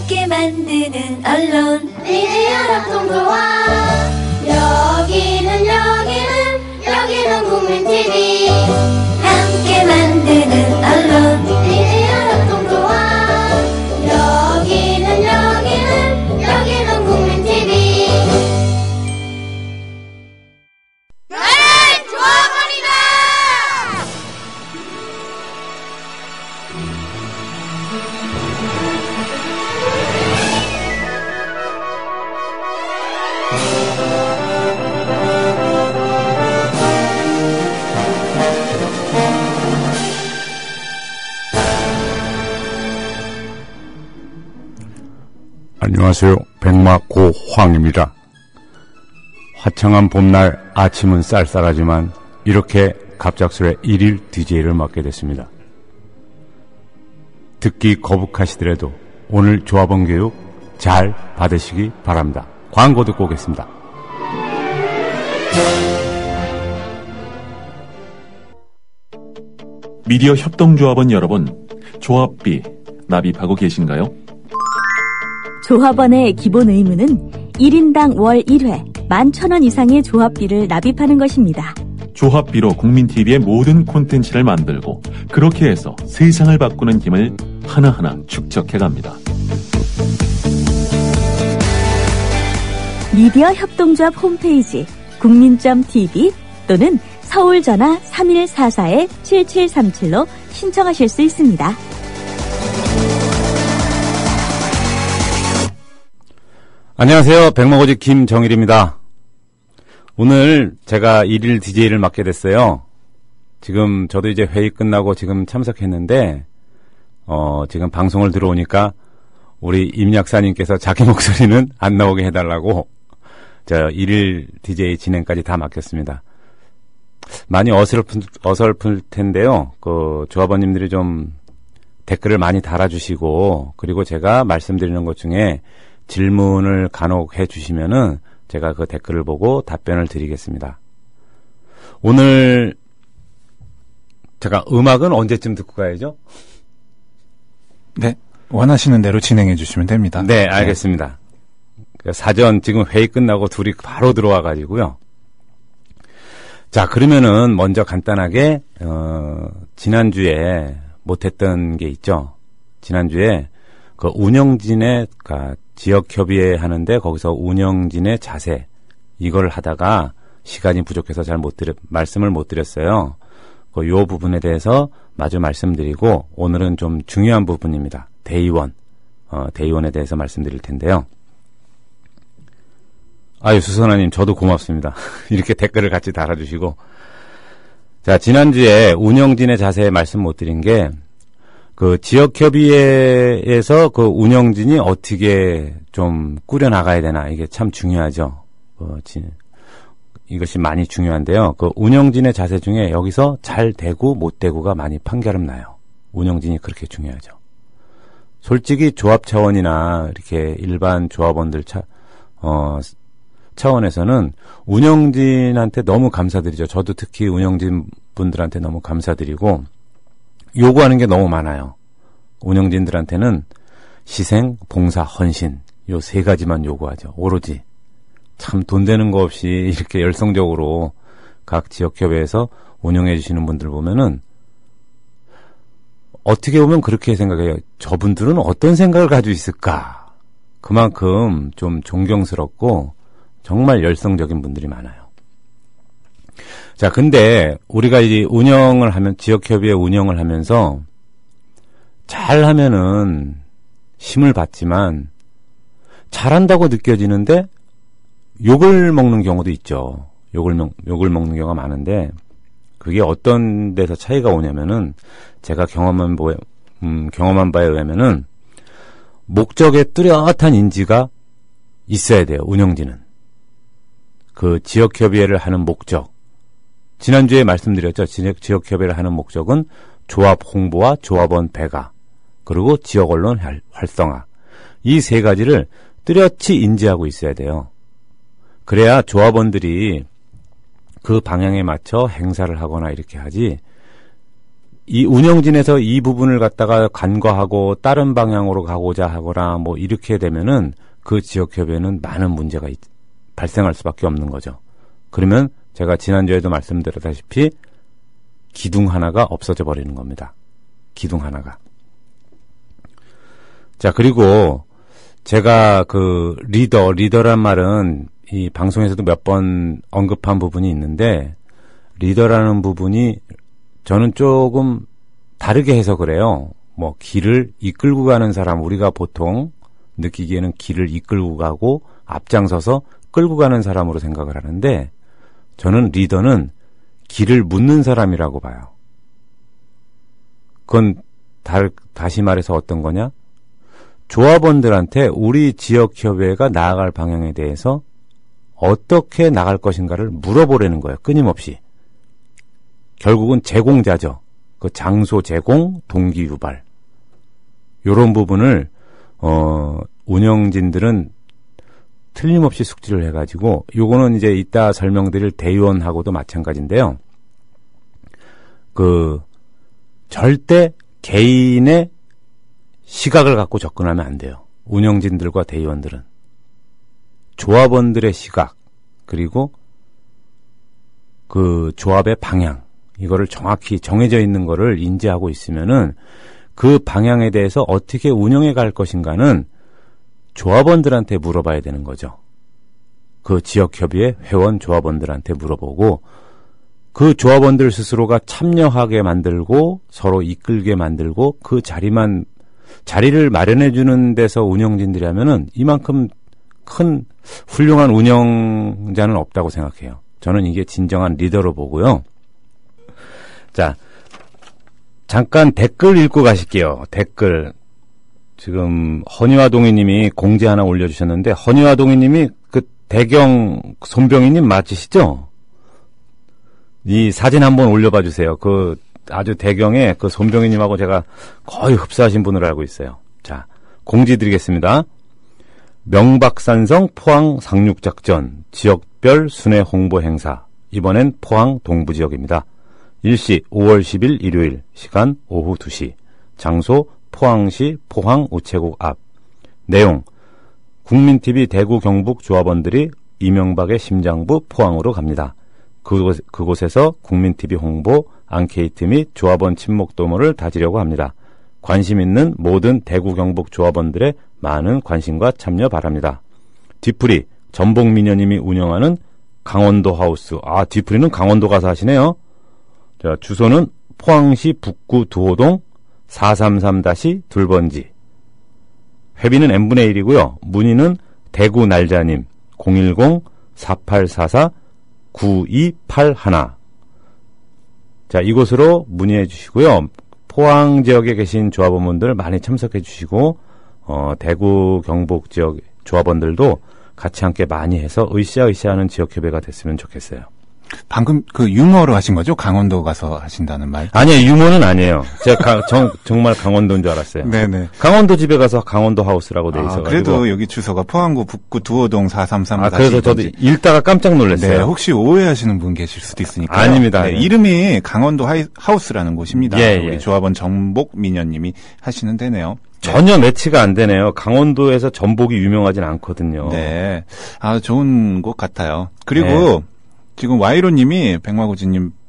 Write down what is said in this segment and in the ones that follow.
함께 만드는 언론 미디어 협동조합. 여기는 국민TV. 함께 만드는 언론 미디어 협동조합. 여기는 국민TV. 조합원이다. 안녕하세요. 백마고황입니다. 화창한 봄날 아침은 쌀쌀하지만 이렇게 갑작스레 1일 DJ를 맡게 됐습니다. 듣기 거북하시더라도 오늘 조합원 교육 잘 받으시기 바랍니다. 광고 듣고 오겠습니다. 미디어 협동조합원 여러분, 조합비 납입하고 계신가요? 조합원의 기본 의무는 1인당 월 1회 11,000원 이상의 조합비를 납입하는 것입니다. 조합비로 국민TV의 모든 콘텐츠를 만들고 그렇게 해서 세상을 바꾸는 힘을 하나하나 축적해갑니다. 미디어 협동조합 홈페이지 국민.tv 또는 서울 전화 3144-7737로 신청하실 수 있습니다. 안녕하세요. 백마고지 김정일입니다. 오늘 제가 1일 DJ를 맡게 됐어요. 지금 저도 이제 회의 끝나고 지금 참석했는데 지금 방송을 들어오니까 우리 임 약사님께서 자기 목소리는 안 나오게 해달라고 저 1일 DJ 진행까지 다 맡겼습니다. 많이 어설플 텐데요. 그 조합원님들이 좀 댓글을 많이 달아주시고 그리고 제가 말씀드리는 것 중에 질문을 간혹 해주시면은 제가 그 댓글을 보고 답변을 드리겠습니다. 오늘 제가 음악은 언제쯤 듣고 가야죠? 네, 원하시는 대로 진행해 주시면 됩니다. 네, 알겠습니다. 사전 지금 회의 끝나고 둘이 바로 들어와 가지고요. 자, 그러면은 먼저 간단하게 지난주에 못했던 게 있죠. 지난주에 그 운영진의 지역협의회 하는데 거기서 운영진의 자세 이걸 하다가 시간이 부족해서 잘 말씀을 못 드렸어요. 요 부분에 대해서 마저 말씀드리고 오늘은 좀 중요한 부분입니다. 대의원에 대해서 말씀드릴 텐데요. 아유, 수선아님 저도 고맙습니다. 이렇게 댓글을 같이 달아주시고. 자, 지난주에 운영진의 자세에 말씀 못 드린 게 그 지역협의회에서 그 운영진이 어떻게 좀 꾸려나가야 되나 이게 참 중요하죠. 이것이 많이 중요한데요. 그 운영진의 자세 중에 여기서 잘 되고 못 되고가 많이 판결은 나요. 운영진이 그렇게 중요하죠. 솔직히 조합 차원이나 이렇게 일반 조합원들 차원에서는 운영진한테 너무 감사드리죠. 저도 특히 운영진 분들한테 너무 감사드리고 요구하는 게 너무 많아요. 운영진들한테는 희생, 봉사, 헌신 요 세 가지만 요구하죠. 오로지 참 돈 되는 거 없이 이렇게 열성적으로 각 지역협회에서 운영해 주시는 분들 보면은 어떻게 보면 그렇게 생각해요. 저분들은 어떤 생각을 가지고 있을까? 그만큼 좀 존경스럽고 정말 열성적인 분들이 많아요. 자, 근데 우리가 이제 지역협의회 운영을 하면서 잘 하면은 힘을 받지만 잘한다고 느껴지는데 욕을 먹는 경우도 있죠. 욕을 먹는 경우가 많은데 그게 어떤 데서 차이가 오냐면은 제가 경험한 바에 의하면은 목적에 뚜렷한 인지가 있어야 돼요. 운영진은. 그 지역협의회를 하는 목적. 지난주에 말씀드렸죠. 지역협의회를 하는 목적은 조합 홍보와 조합원 배가 그리고 지역 언론 활성화 이 세 가지를 뚜렷이 인지하고 있어야 돼요. 그래야 조합원들이 그 방향에 맞춰 행사를 하거나 이렇게 하지 이 운영진에서 이 부분을 갖다가 간과하고 다른 방향으로 가고자 하거나 뭐 이렇게 되면은 그 지역협의회는 많은 문제가 발생할 수밖에 없는 거죠. 그러면 제가 지난주에도 말씀드렸다시피 기둥 하나가 없어져 버리는 겁니다. 기둥 하나가. 자, 그리고 제가 그 리더란 말은 이 방송에서도 몇 번 언급한 부분이 있는데 리더라는 부분이 저는 조금 다르게 해석을 해요. 뭐 길을 이끌고 가는 사람, 우리가 보통 느끼기에는 길을 이끌고 가고 앞장서서 끌고 가는 사람으로 생각을 하는데 저는 리더는 길을 묻는 사람이라고 봐요. 그건 다시 말해서 어떤 거냐? 조합원들한테 우리 지역협의회가 나아갈 방향에 대해서 어떻게 나갈 것인가를 물어보려는 거예요. 끊임없이. 결국은 제공자죠. 그 장소 제공, 동기 유발. 요런 부분을 운영진들은 틀림없이 숙지를 해가지고 요거는 이제 이따 설명드릴 대의원하고도 마찬가지인데요. 그 절대 개인의 시각을 갖고 접근하면 안 돼요. 운영진들과 대의원들은. 조합원들의 시각, 그리고 그 조합의 방향, 이거를 정확히 정해져 있는 거를 인지하고 있으면은 그 방향에 대해서 어떻게 운영해 갈 것인가는 조합원들한테 물어봐야 되는 거죠. 그 지역협의회 회원 조합원들한테 물어보고 그 조합원들 스스로가 참여하게 만들고 서로 이끌게 만들고 그 자리를 마련해 주는 데서 운영진들이 하면은 이만큼 큰 훌륭한 운영자는 없다고 생각해요. 저는 이게 진정한 리더로 보고요. 자, 잠깐 댓글 읽고 가실게요. 댓글. 지금 허니화동이님이 공지 하나 올려주셨는데 허니화동이님이 그 대경 손병희님 맞으시죠? 이 사진 한번 올려봐 주세요. 그 아주 대경에 그 손병희님하고 제가 거의 흡사하신 분으로 알고 있어요. 자, 공지 드리겠습니다. 명박산성 포항 상륙작전 지역별 순회 홍보 행사. 이번엔 포항 동부지역입니다. 일시 5월 10일 일요일 시간 오후 2시 장소 포항시 포항 우체국 앞. 내용 국민TV 대구 경북 조합원들이 이명박의 심장부 포항으로 갑니다. 그곳에서 국민TV 홍보 앙케이트 및 조합원 친목 도모를 다지려고 합니다. 관심 있는 모든 대구 경북 조합원들의 많은 관심과 참여 바랍니다. 뒤풀이 전복미녀님이 운영하는 강원도 하우스. 아, 뒤풀이는 강원도 가서 하시네요. 자, 주소는 포항시 북구 두호동 433-2번지. 회비는 n분의 1이고요. 문의는 대구 날자님 010-4844-9281. 자, 이곳으로 문의해 주시고요. 포항 지역에 계신 조합원분들 많이 참석해 주시고 대구 경북 지역 조합원들도 같이 함께 많이 해서 으쌰으쌰하는 지역협의회가 됐으면 좋겠어요. 방금 그 유머로 하신 거죠? 강원도 가서 하신다는 말? 아니에요. 유머는 아니에요. 제가 정말 강원도인 줄 알았어요. 네네. 강원도 집에 가서 강원도 하우스라고 돼 있어가지고. 그래도 여기 주소가 포항구 북구 두호동 433. 그래서 저도 읽다가 깜짝 놀랐어요. 네, 혹시 오해하시는 분 계실 수도 있으니까. 아닙니다. 네, 이름이 강원도 하우스라는 곳입니다. 예, 우리 예. 조합원 전복미녀님이 하시는 데네요. 전혀 매치가 안 되네요. 강원도에서 전복이 유명하진 않거든요. 네. 아, 좋은 곳 같아요. 그리고 네. 지금 와이로님이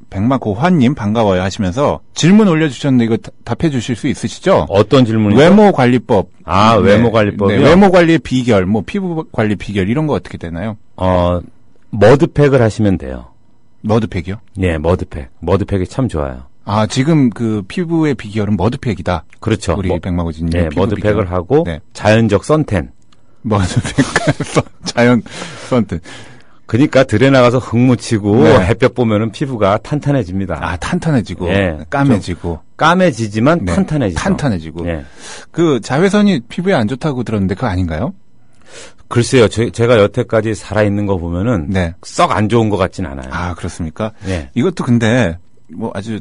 백마고환님 반가워요 하시면서 질문 올려주셨는데 이거 답해 주실 수 있으시죠? 어떤 질문이죠? 외모관리법. 아, 외모관리법이요? 네, 외모관리의 비결, 뭐 피부관리 비결 이런 거 어떻게 되나요? 머드팩을 하시면 돼요. 머드팩이요? 예, 머드팩. 머드팩이 참 좋아요. 아, 지금 그 피부의 비결은 머드팩이다. 그렇죠. 우리 백마고진님. 예, 머드팩을 비결. 하고 네. 자연적 선텐. 머드팩, 자연 선텐. 그러니까 들에 나가서 흙 묻히고 네. 햇볕 보면은 피부가 탄탄해집니다. 아, 탄탄해지고, 예, 까매지고. 까매지지만 네, 탄탄해지죠. 탄탄해지고. 예. 그 자외선이 피부에 안 좋다고 들었는데 그거 아닌가요? 글쎄요, 제가 여태까지 살아있는 거 보면은 네. 썩 안 좋은 것 같진 않아요. 아, 그렇습니까? 예. 이것도 근데 뭐 아주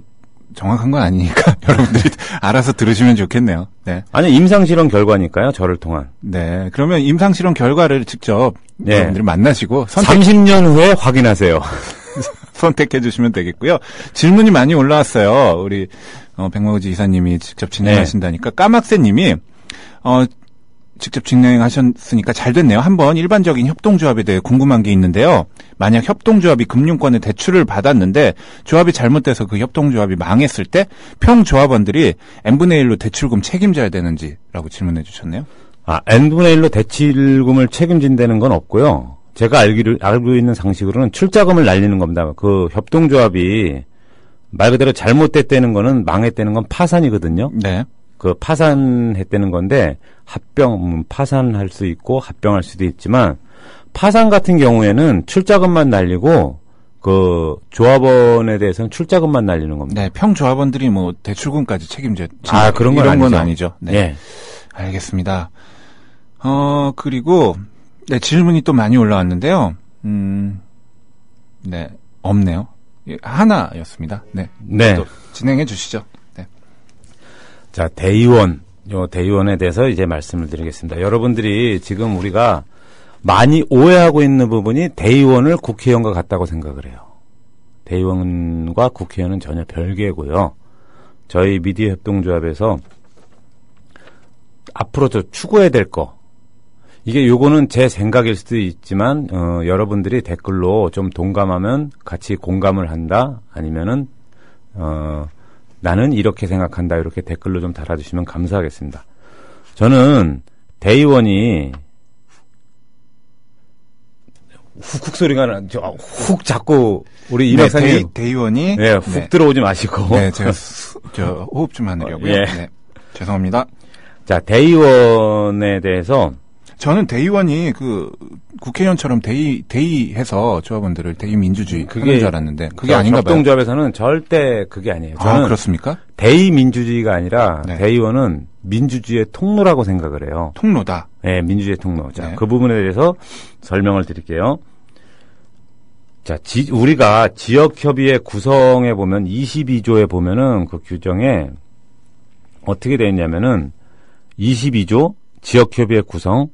정확한 건 아니니까 여러분들이 알아서 들으시면 좋겠네요. 네. 아니, 임상실험 결과니까요, 저를 통한. 네. 그러면 임상실험 결과를 직접 네. 여러분들이 만나시고 30년 후에 확인하세요. 선택해 주시면 되겠고요. 질문이 많이 올라왔어요. 우리 백마고지 이사님이 직접 진행하신다니까. 까막새님이 직접 진행하셨으니까 잘 됐네요. 한번 일반적인 협동조합에 대해 궁금한 게 있는데요. 만약 협동조합이 금융권의 대출을 받았는데 조합이 잘못돼서 그 협동조합이 망했을 때 평조합원들이 n분의 1로 대출금 책임져야 되는지라고 질문해 주셨네요. n분의 1로 대출금을 책임진다는 건 없고요. 제가 알고 있는 상식으로는 출자금을 날리는 겁니다. 그 협동조합이 말 그대로 잘못됐다는 거는 망했다는 건 파산이거든요. 네. 그 파산했다는 건데 파산할 수 있고 합병할 수도 있지만 파산 같은 경우에는 출자금만 날리고 그 조합원에 대해서는 출자금만 날리는 겁니다. 네, 평조합원들이 뭐 대출금까지 책임져 그런 건 이런 건 아니죠. 아니죠. 네. 예. 알겠습니다. 그리고 네, 질문이 또 많이 올라왔는데요. 네, 없네요. 하나였습니다. 네. 네. 또 진행해 주시죠. 네. 자, 대의원에 대해서 이제 말씀을 드리겠습니다. 여러분들이 지금 우리가 많이 오해하고 있는 부분이 대의원을 국회의원과 같다고 생각을 해요. 대의원과 국회의원은 전혀 별개고요. 저희 미디어 협동조합에서 앞으로 저 추구해야 될 거, 이게 요거는 제 생각일 수도 있지만 여러분들이 댓글로 좀 동감하면 같이 공감을 한다, 아니면은 나는 이렇게 생각한다, 이렇게 댓글로 좀 달아주시면 감사하겠습니다. 저는 대의원이 훅훅 소리가 훅 자꾸 우리 이박사님 대의원이 네, 훅 들어오지 마시고. 네, 제가 호흡 좀 하느라고요. 예. 네, 죄송합니다. 자, 대의원에 대해서 저는 대의원이 그 국회의원처럼 대의해서 조합원들을 대의민주주의 하는 줄 알았는데 그게 아닌가 봐요. 협동조합에서는 절대 그게 아니에요. 저는 그렇습니까? 대의민주주의가 아니라 네. 대의원은 민주주의의 통로라고 생각을 해요. 통로다. 네, 민주주의의 통로. 자, 네. 그 부분에 대해서 설명을 드릴게요. 자, 우리가 지역협의회 구성에 보면 22조에 보면은 그 규정에 어떻게 되어 있냐면은 22조 지역협의회 구성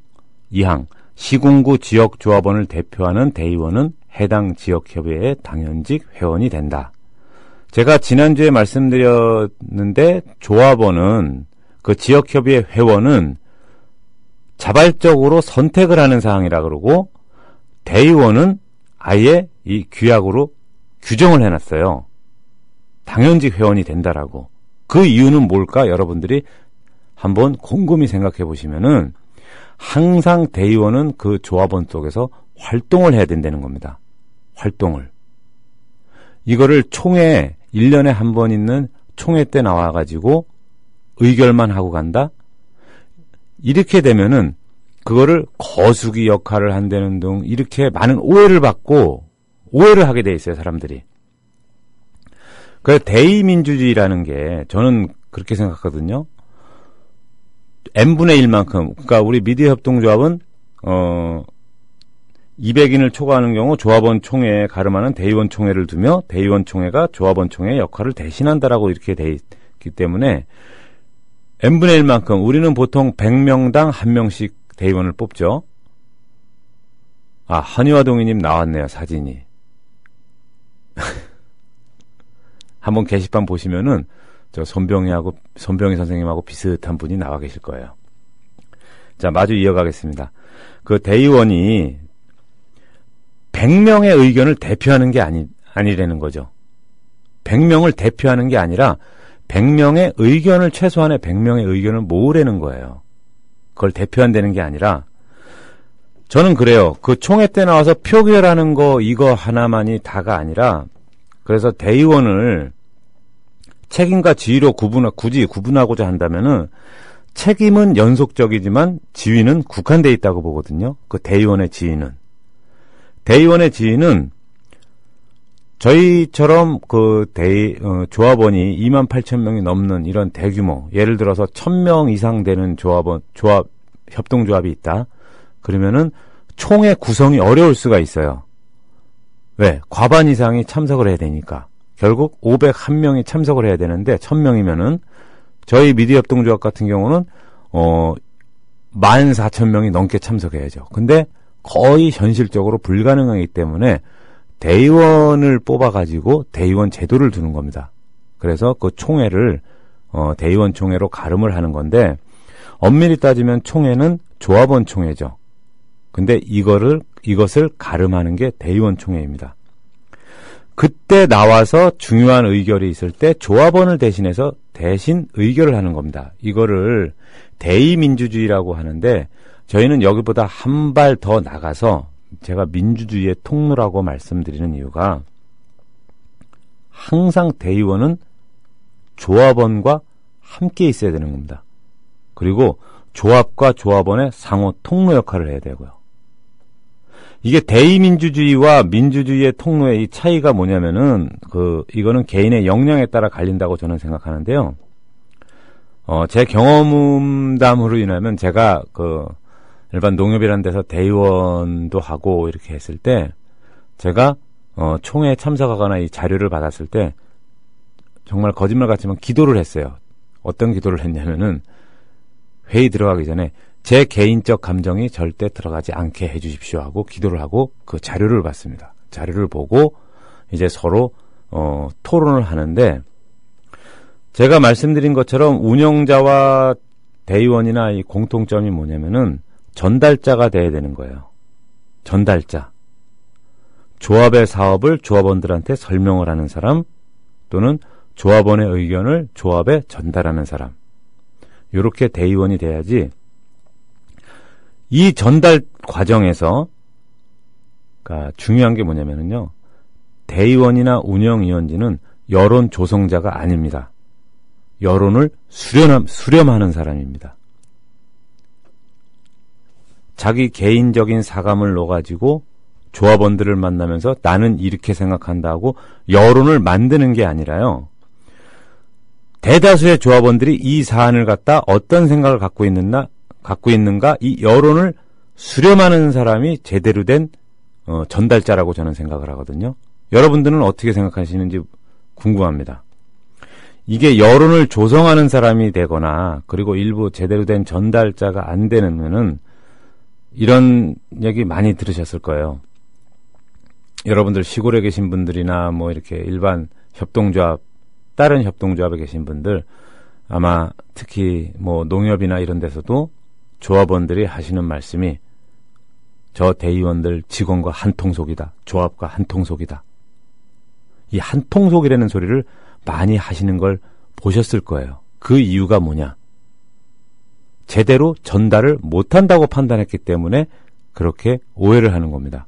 2항 시군구 지역조합원을 대표하는 대의원은 해당 지역협의회의 당연직 회원이 된다. 제가 지난주에 말씀드렸는데 조합원은 그 지역협의회 회원은 자발적으로 선택을 하는 사항이라 그러고 대의원은 아예 이 규약으로 규정을 해놨어요. 당연직 회원이 된다라고. 그 이유는 뭘까? 여러분들이 한번 곰곰이 생각해 보시면은 항상 대의원은 그 조합원 속에서 활동을 해야 된다는 겁니다. 활동을. 이거를 총회 1년에 한 번 있는 총회 때 나와가지고 의결만 하고 간다? 이렇게 되면은 그거를 거수기 역할을 한다는 등 이렇게 많은 오해를 받고 오해를 하게 돼 있어요, 사람들이. 그래서 대의민주주의라는 게 저는 그렇게 생각하거든요. n분의 1만큼, 그러니까 우리 미디어 협동조합은 200인을 초과하는 경우 조합원 총회에 가름하는 대의원 총회를 두며 대의원 총회가 조합원 총회의 역할을 대신한다라고 이렇게 돼 있기 때문에 n분의 1만큼 우리는 보통 100명당 1명씩 대의원을 뽑죠. 한의화동이님 나왔네요, 사진이. 한번 게시판 보시면은 저 손병희 선생님하고 비슷한 분이 나와 계실 거예요. 자, 마주 이어가겠습니다. 그 대의원이 100명의 의견을 대표하는 게 아니라는 거죠. 100명을 대표하는 게 아니라 100명의 의견을, 최소한의 100명의 의견을 모으라는 거예요. 그걸 대표한다는 게 아니라, 저는 그래요. 그 총회 때 나와서 표결하는 거 이거 하나만이 다가 아니라, 그래서 대의원을 책임과 지위로 굳이 구분하고자 한다면은 책임은 연속적이지만 지위는 국한돼 있다고 보거든요. 그 대의원의 지위는. 대의원의 지위는 저희처럼 그 조합원이 28,000명이 넘는 이런 대규모, 예를 들어서 1,000명 이상 되는 협동조합이 있다. 그러면은 총회 구성이 어려울 수가 있어요. 왜? 과반 이상이 참석을 해야 되니까. 결국 501명이 참석을 해야 되는데 1,000명이면은 저희 미디어 협동조합 같은 경우는 14,000명이 넘게 참석해야죠. 근데 거의 현실적으로 불가능하기 때문에 대의원을 뽑아가지고 대의원 제도를 두는 겁니다. 그래서 그 총회를 대의원 총회로 가름을 하는 건데 엄밀히 따지면 총회는 조합원 총회죠. 근데 이것을 가름하는 게 대의원 총회입니다. 그때 나와서 중요한 의결이 있을 때 조합원을 대신해서 대신 의결을 하는 겁니다. 이거를 대의민주주의라고 하는데 저희는 여기보다 한 발 더 나가서 제가 민주주의의 통로라고 말씀드리는 이유가 항상 대의원은 조합원과 함께 있어야 되는 겁니다. 그리고 조합과 조합원의 상호 통로 역할을 해야 되고요. 이게 대의민주주의와 민주주의의 통로의 이 차이가 뭐냐면은 이거는 개인의 역량에 따라 갈린다고 저는 생각하는데요. 제 경험담으로 인하면 제가 일반 농협이라는 데서 대의원도 하고 이렇게 했을 때 제가 총회에 참석하거나 이 자료를 받았을 때 정말 거짓말 같지만 기도를 했어요. 어떤 기도를 했냐면은 회의 들어가기 전에 제 개인적 감정이 절대 들어가지 않게 해주십시오 하고 기도를 하고 그 자료를 봤습니다. 자료를 보고 이제 서로 토론을 하는데 제가 말씀드린 것처럼 운영자와 대의원이나 이 공통점이 뭐냐면은 전달자가 돼야 되는 거예요. 전달자. 조합의 사업을 조합원들한테 설명을 하는 사람 또는 조합원의 의견을 조합에 전달하는 사람. 이렇게 대의원이 돼야지 이 전달 과정에서 그러니까 중요한 게 뭐냐면요. 대의원이나 운영위원진은 여론 조성자가 아닙니다. 여론을 수렴하는 사람입니다. 자기 개인적인 사감을 넣어가지고 조합원들을 만나면서 나는 이렇게 생각한다 하고 여론을 만드는 게 아니라요. 대다수의 조합원들이 이 사안을 갖다 어떤 생각을 갖고 있는가 이 여론을 수렴하는 사람이 제대로 된 전달자라고 저는 생각을 하거든요. 여러분들은 어떻게 생각하시는지 궁금합니다. 이게 여론을 조성하는 사람이 되거나 그리고 일부 제대로 된 전달자가 안 되면은 이런 얘기 많이 들으셨을 거예요. 여러분들 시골에 계신 분들이나 뭐 이렇게 일반 협동조합, 다른 협동조합에 계신 분들 아마 특히 뭐 농협이나 이런 데서도 조합원들이 하시는 말씀이 저 대의원들 직원과 한통속이다. 조합과 한통속이다. 이 한통속이라는 소리를 많이 하시는 걸 보셨을 거예요. 그 이유가 뭐냐? 제대로 전달을 못한다고 판단했기 때문에 그렇게 오해를 하는 겁니다.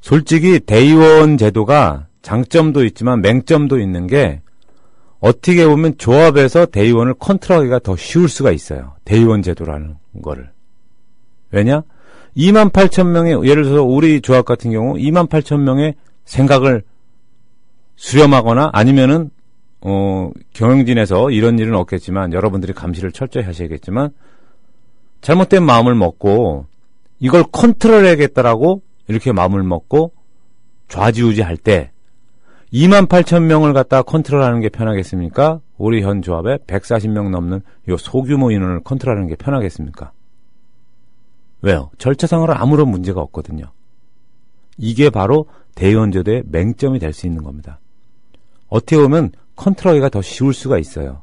솔직히 대의원 제도가 장점도 있지만 맹점도 있는 게 어떻게 보면 조합에서 대의원을 컨트롤하기가 더 쉬울 수가 있어요. 대의원 제도라는 거를. 왜냐? 28,000명의 예를 들어서 우리 조합 같은 경우 28,000명의 생각을 수렴하거나 아니면은 경영진에서 이런 일은 없겠지만 여러분들이 감시를 철저히 하셔야겠지만 잘못된 마음을 먹고 이걸 컨트롤해야겠다라고 이렇게 마음을 먹고 좌지우지할 때 28,000명을 갖다 컨트롤하는 게 편하겠습니까? 우리 현 조합에 140명 넘는 요 소규모 인원을 컨트롤하는 게 편하겠습니까? 왜요? 절차상으로 아무런 문제가 없거든요. 이게 바로 대의원 제도의 맹점이 될 수 있는 겁니다. 어떻게 보면 컨트롤하기가 더 쉬울 수가 있어요.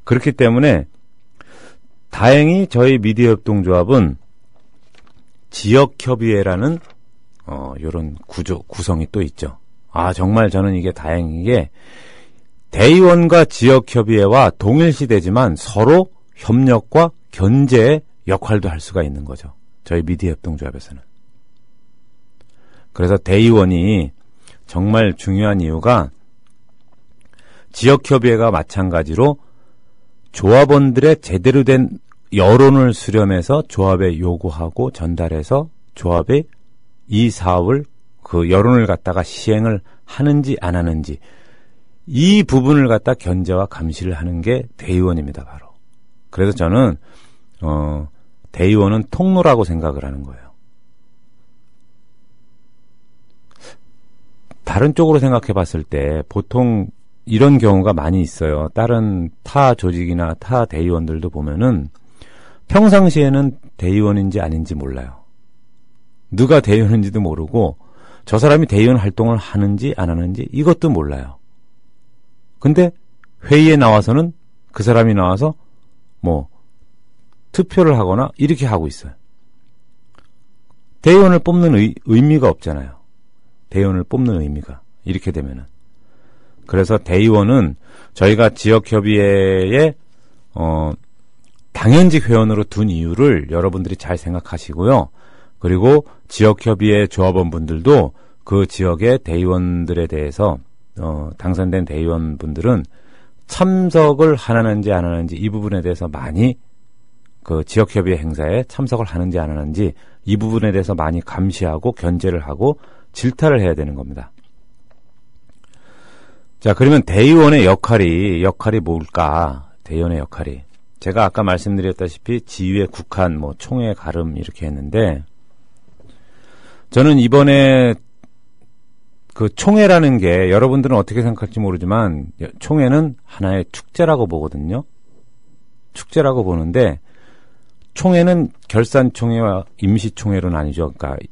그렇기 때문에 다행히 저희 미디어 협동조합은 지역협의회라는 이런 구성이 또 있죠. 정말 저는 이게 다행인 게 대의원과 지역협의회와 동일시되지만 서로 협력과 견제의 역할도 할 수가 있는 거죠. 저희 미디어 협동조합에서는. 그래서 대의원이 정말 중요한 이유가 지역협의회가 마찬가지로 조합원들의 제대로 된 여론을 수렴해서 조합에 요구하고 전달해서 조합이 이 사업을 그 여론을 갖다가 시행을 하는지 안 하는지 이 부분을 갖다 견제와 감시를 하는 게 대의원입니다, 바로. 그래서 저는 대의원은 통로라고 생각을 하는 거예요. 다른 쪽으로 생각해 봤을 때 보통 이런 경우가 많이 있어요. 다른 타 조직이나 타 대의원들도 보면은 평상시에는 대의원인지 아닌지 몰라요. 누가 대의원인지도 모르고 저 사람이 대의원 활동을 하는지 안 하는지 이것도 몰라요. 근데 회의에 나와서는 그 사람이 나와서 뭐 투표를 하거나 이렇게 하고 있어요. 대의원을 뽑는 의미가 없잖아요. 대의원을 뽑는 의미가 이렇게 되면은. 그래서 대의원은 저희가 지역협의회에 당연직 회원으로 둔 이유를 여러분들이 잘 생각하시고요. 그리고 지역협의회 조합원분들도 그 지역의 대의원들에 대해서 당선된 대의원분들은 참석을 하는지 안 하는지 이 부분에 대해서 많이 그 지역협의회 행사에 참석을 하는지 안 하는지 이 부분에 대해서 많이 감시하고 견제를 하고 질타를 해야 되는 겁니다. 자, 그러면 대의원의 역할이 뭘까? 대의원의 역할이. 제가 아까 말씀드렸다시피 지휘, 국한, 뭐 총회, 가름 이렇게 했는데 저는 이번에 그 총회라는 게 여러분들은 어떻게 생각할지 모르지만 총회는 하나의 축제라고 보거든요. 축제라고 보는데 총회는 결산총회와 임시총회로 나뉘죠. 그러니까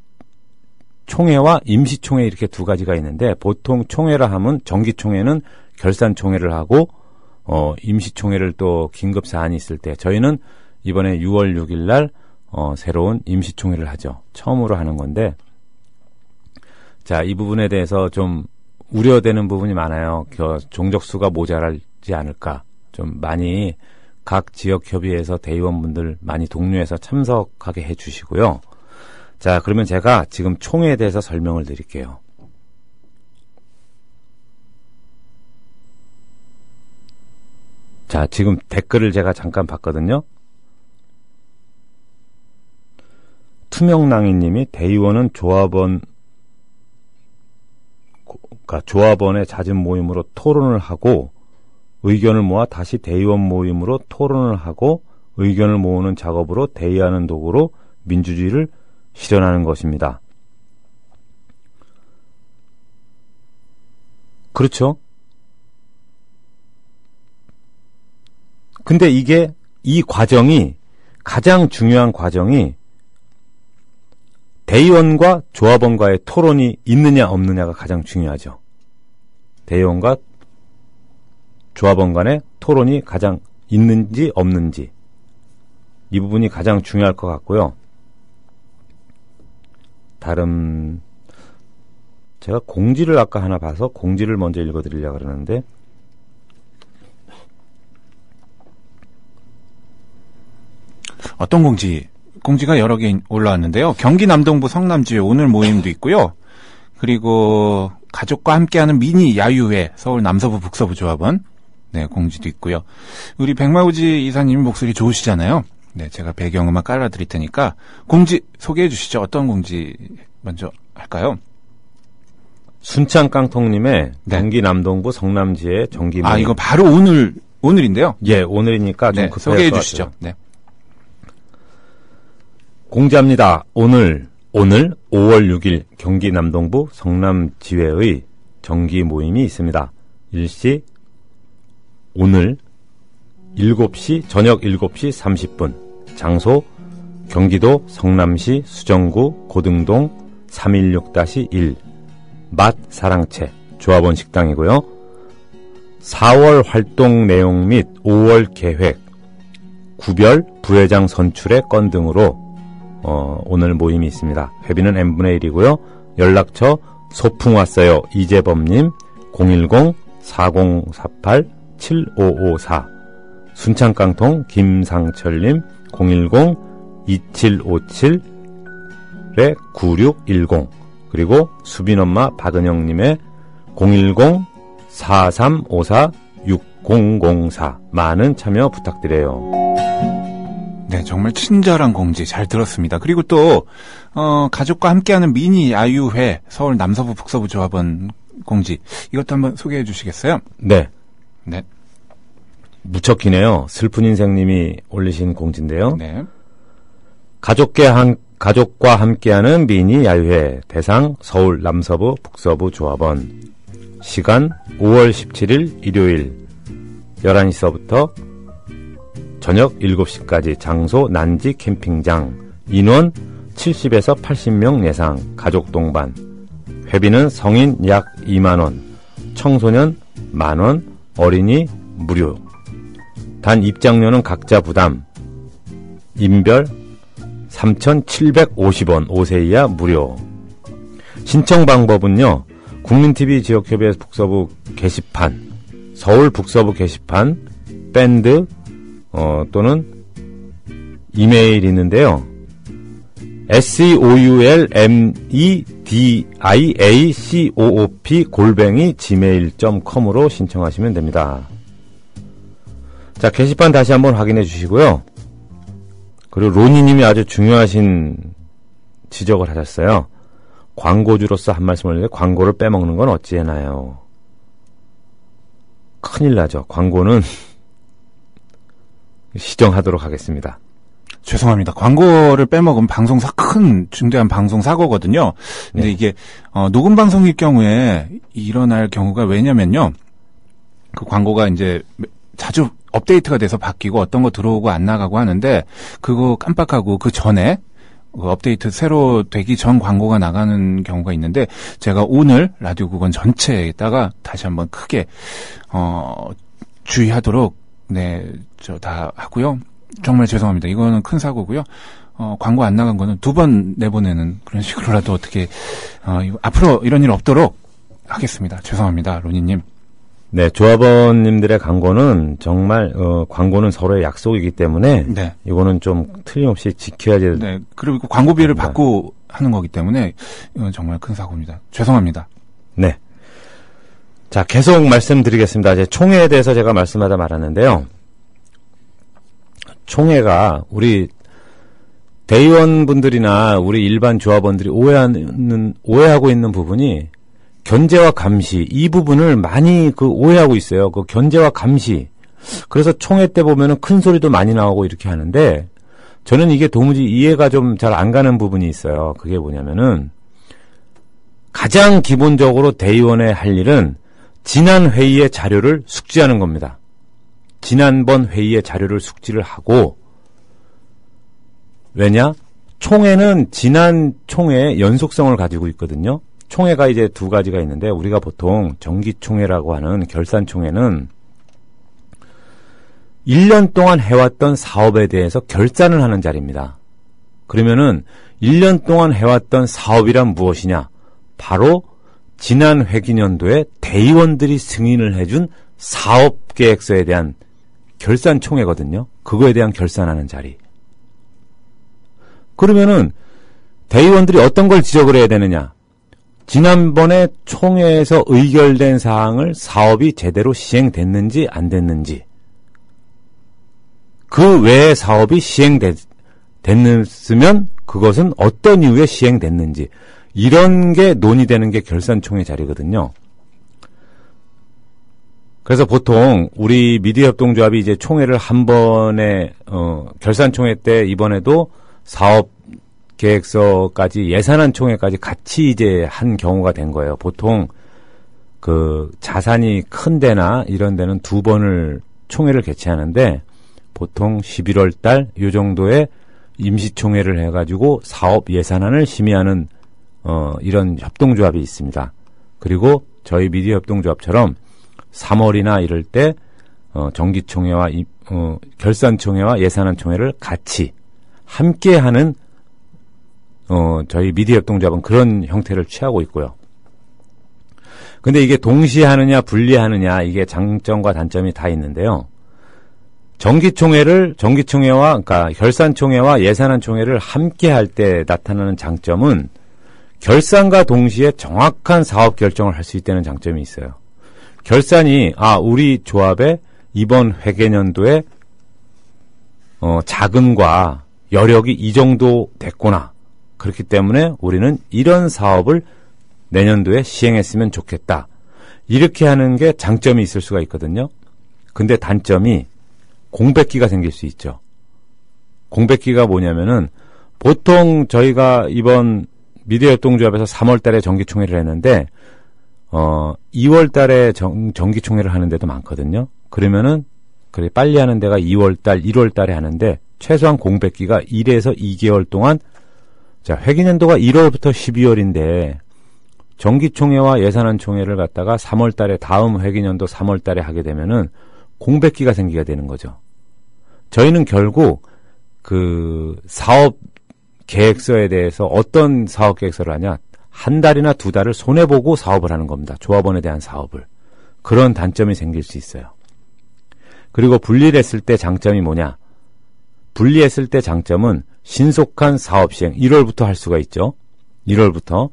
총회와 임시총회 이렇게 두 가지가 있는데 보통 총회라 하면 정기총회는 결산총회를 하고 임시총회를 또 긴급 사안이 있을 때 저희는 이번에 6월 6일 날 새로운 임시총회를 하죠. 처음으로 하는 건데 자, 이 부분에 대해서 좀 우려되는 부분이 많아요. 종족수가 모자라지 않을까. 좀 많이 각 지역협의회에서 대의원분들 많이 독려해서 참석하게 해주시고요. 자, 그러면 제가 지금 총회에 대해서 설명을 드릴게요. 자, 지금 댓글을 제가 잠깐 봤거든요. 투명낭이님이 대의원은 조합원의 잦은 모임으로 토론을 하고 의견을 모아 다시 대의원 모임으로 토론을 하고 의견을 모으는 작업으로 대의하는 도구로 민주주의를 실현하는 것입니다. 그렇죠? 근데 이 과정이 가장 중요한 과정이 대의원과 조합원과의 토론이 있느냐 없느냐가 가장 중요하죠. 대의원과 조합원 간의 토론이 가장 있는지 없는지 이 부분이 가장 중요할 것 같고요. 다른 제가 공지를 아까 하나 봐서 공지를 먼저 읽어드리려고 그러는데 어떤 공지가 여러 개 올라왔는데요. 경기 남동부 성남지회 오늘 모임도 있고요. 그리고 가족과 함께하는 미니 야유회 서울 남서부 북서부 조합원 네, 공지도 있고요. 우리 백마우지 이사님 목소리 좋으시잖아요. 네, 제가 배경음악 깔아드릴 테니까 공지 소개해 주시죠. 어떤 공지 먼저 할까요? 순창깡통님의 네. 경기 남동부 성남지회 정기 모임. 이거 바로 오늘인데요. 예, 오늘이니까 좀 네, 급할 소개해 것 주시죠. 같아요. 네. 공지합니다. 오늘 5월 6일 경기 남동부 성남지회의 정기 모임이 있습니다. 일시 오늘 7시 저녁 7시 30분 장소 경기도 성남시 수정구 고등동 316-1 맛 사랑채 조합원 식당이고요. 4월 활동 내용 및 5월 계획 구별 부회장 선출의 건 등으로 오늘 모임이 있습니다. 회비는 n분의 1이고요. 연락처 소풍 왔어요 이재범님 010-4048-7554 순창깡통 김상철님 010-2757-9610 그리고 수빈엄마 박은영님의 010-4354-6004 많은 참여 부탁드려요. 네, 정말 친절한 공지 잘 들었습니다. 그리고 또 가족과 함께하는 미니 야유회 서울 남서부 북서부 조합원 공지 이것도 한번 소개해 주시겠어요? 네. 네. 무척 기네요. 슬픈 인생님이 올리신 공지인데요. 네. 가족과 함께하는 미니 야유회 대상 서울 남서부 북서부 조합원 시간 5월 17일 일요일 11시서부터 저녁 7시까지 장소 난지 캠핑장 인원 70에서 80명 예상 가족 동반 회비는 성인 약 2만원, 청소년 만원, 어린이 무료. 단 입장료는 각자 부담. 인별 3,750원, 5세 이하 무료. 신청 방법은요. 국민TV 지역협의회 북서부 게시판, 서울 북서부 게시판, 밴드 또는 이메일이 있는데요. seoulmediacoop@gmail.com으로 신청하시면 됩니다. 자, 게시판 다시 한번 확인해 주시고요. 그리고 로니님이 아주 중요하신 지적을 하셨어요. 광고주로서 한 말씀을 드리는데 광고를 빼먹는 건 어찌해나요? 큰일 나죠. 광고는 시정하도록 하겠습니다. 죄송합니다. 광고를 빼먹으면 방송사 큰 중대한 방송 사고거든요. 근데 네. 이게 녹음 방송일 경우에 일어날 경우가 왜냐면요. 그 광고가 이제 자주 업데이트가 돼서 바뀌고 어떤 거 들어오고 안 나가고 하는데 그거 깜빡하고 그 전에 그 업데이트 새로 되기 전 광고가 나가는 경우가 있는데 제가 오늘 라디오 국원 전체에다가 다시 한번 크게 주의하도록 다 하고요. 정말 죄송합니다. 이거는 큰 사고고요. 광고 안 나간 거는 2번 내보내는 그런 식으로라도 어떻게 앞으로 이런 일 없도록 하겠습니다. 죄송합니다, 로니님. 네, 조합원님들의 광고는 정말 광고는 서로의 약속이기 때문에 네. 이거는 좀 틀림없이 지켜야 될. 네, 그리고 광고비를 받고 하는 거기 때문에 이건 정말 큰 사고입니다. 죄송합니다. 네. 자, 계속 말씀드리겠습니다. 이제 총회에 대해서 제가 말씀하다 말았는데요. 총회가 우리 대의원분들이나 우리 일반 조합원들이 오해하고 있는 부분이 견제와 감시, 이 부분을 많이 오해하고 있어요. 그 견제와 감시. 그래서 총회 때 보면은 큰 소리도 많이 나오고 이렇게 하는데, 저는 이게 도무지 이해가 좀 잘 안 가는 부분이 있어요. 그게 뭐냐면은, 가장 기본적으로 대의원의 할 일은 지난 회의의 자료를 숙지하는 겁니다. 지난번 회의의 자료를 숙지를 하고, 왜냐? 총회는 지난 총회의 연속성을 가지고 있거든요. 총회가 이제 2가지가 있는데, 우리가 보통 정기총회라고 하는 결산총회는 1년 동안 해왔던 사업에 대해서 결산을 하는 자리입니다. 그러면은 1년 동안 해왔던 사업이란 무엇이냐? 바로 지난 회기년도에 대의원들이 승인을 해준 사업계획서에 대한 결산총회거든요. 그거에 대한 결산하는 자리. 그러면은 대의원들이 어떤 걸 지적을 해야 되느냐? 지난번에 총회에서 의결된 사항을 사업이 제대로 시행됐는지 안 됐는지, 그 외의 사업이 시행됐으면 그것은 어떤 이유에 시행됐는지, 이런 게 논의되는 게 결산총회 자리거든요. 그래서 보통 우리 미디어협동조합이 이제 총회를 한 번에 결산총회 때 이번에도 사업 계획서까지 예산안 총회까지 같이 이제 한 경우가 된 거예요. 보통 그 자산이 큰 데나 이런 데는 2번을 총회를 개최하는데, 보통 11월 달 요 정도에 임시총회를 해가지고 사업 예산안을 심의하는 이런 협동조합이 있습니다. 그리고 저희 미디어협동조합처럼 3월이나 이럴 때 정기총회와 결산총회와 예산안 총회를 같이 함께하는 저희 미디어협동조합은 그런 형태를 취하고 있고요. 근데 이게 동시에 하느냐 분리하느냐, 이게 장점과 단점이 다 있는데요. 정기총회와 그러니까 결산총회와 예산안 총회를 함께 할 때 나타나는 장점은 결산과 동시에 정확한 사업 결정을 할 수 있다는 장점이 있어요. 결산이 우리 조합의 이번 회계년도에 자금과 여력이 이 정도 됐구나. 그렇기 때문에 우리는 이런 사업을 내년도에 시행했으면 좋겠다. 이렇게 하는 게 장점이 있을 수가 있거든요. 근데 단점이 공백기가 생길 수 있죠. 공백기가 뭐냐면은, 보통 저희가 이번 미디어협동조합에서 3월 달에 정기총회를 했는데 2월 달에 정기총회를 하는 데도 많거든요. 그러면은 그래 빨리 하는 데가 2월 달, 1월 달에 하는데 최소한 공백기가 1에서 2개월 동안, 자, 회기년도가 1월부터 12월인데 정기총회와 예산안 총회를 갖다가 3월 달에 다음 회기년도 3월 달에 하게 되면은 공백기가 생기게 되는 거죠. 저희는 결국 그 사업 계획서에 대해서 어떤 사업 계획서를 하냐? 한 달이나 두 달을 손해보고 사업을 하는 겁니다. 조합원에 대한 사업을. 그런 단점이 생길 수 있어요. 그리고 분리를 했을 때 장점이 뭐냐? 분리했을 때 장점은 신속한 사업 시행. 1월부터 할 수가 있죠. 1월부터.